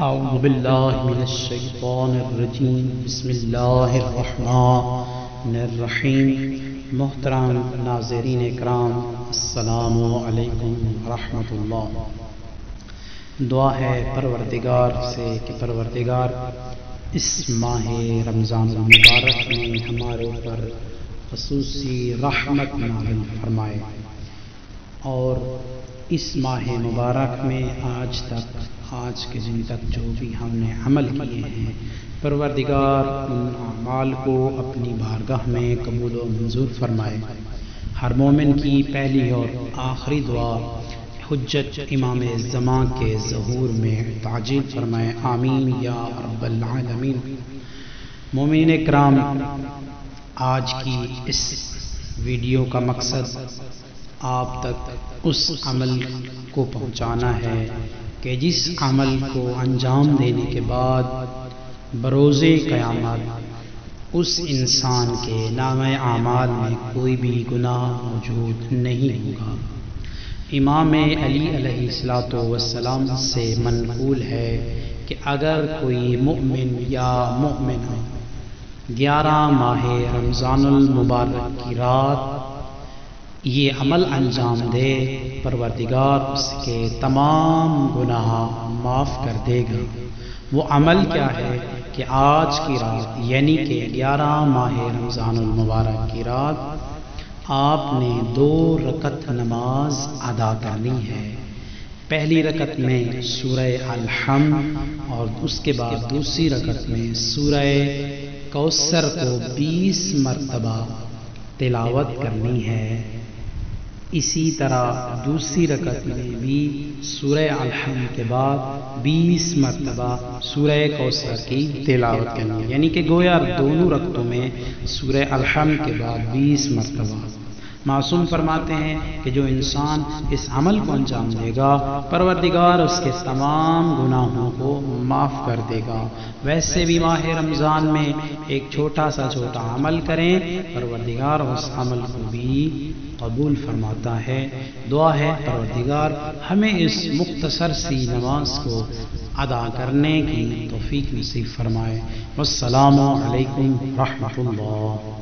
اعوذ باللہ من الشیطان الرجیم بسم اللہ الرحمن الرحیم۔ محترم ناظرین اکرام، السلام علیکم ورحمۃ اللہ۔ دعا ہے پروردگار سے کہ پروردگار اس ماہ رمضان المبارک میں ہمارے اوپر خصوصی رحمت نازل فرمائے، اور اس ماہ مبارک میں آج کے دن تک جو بھی ہم نے عمل کیے ہیں، پروردگار ان اعمال کو اپنی بارگاہ میں قبول و منظور فرمائے۔ ہر مومن کی پہلی اور آخری دعا حجت امام زمان کے ظہور میں تعجیل فرمائے، آمین یا رب العالمین۔ مومنین اکرام، آج کی اس ویڈیو کا مقصد آپ تک اس عمل کو پہنچانا ہے کہ جس عمل کو انجام دینے کے بعد بروز قیامت اس انسان کے نامہ اعمال میں کوئی بھی گناہ موجود نہیں ہوگا۔ امام علی علیہ السلام سے منقول ہے کہ اگر کوئی مؤمن یا مؤمنہ 11 ماہ رمضان المبارک کی رات یہ عمل انجام دے، پروردگار اس کے تمام گناہ معاف کر دے گا۔ وہ عمل کیا ہے کہ آج کی رات یعنی کہ 11 ماہ رمضان المبارک کی رات آپ نے 2 رکعت نماز ادا کرنی ہے۔ پہلی رکعت میں سورہ الحمد اور اس کے بعد دوسری رکعت میں سورہ کوثر کو 20 مرتبہ تلاوت کرنی ہے۔ اسی طرح دوسری رکعت میں بھی سورہ الحمد کے بعد 20 مرتبہ سورہ کوثر کی تلاوت کرنی ہے، یعنی کہ گویا دونوں رکعتوں میں سورہ الحمد کے بعد 20 مرتبہ۔ معصوم فرماتے ہیں کہ جو انسان اس عمل کو انجام دے گا، پروردگار اس کے تمام گناہوں کو معاف کر دے گا۔ ویسے بھی ماہ رمضان میں ایک چھوٹا عمل کریں، پروردگار اس عمل کو بھی قبول فرماتا ہے۔ دعا ہے پروردگار ہمیں اس مختصر سی نماز کو ادا کرنے کی توفیق نصیب فرمائے۔ والسلام علیکم ورحمۃ اللہ۔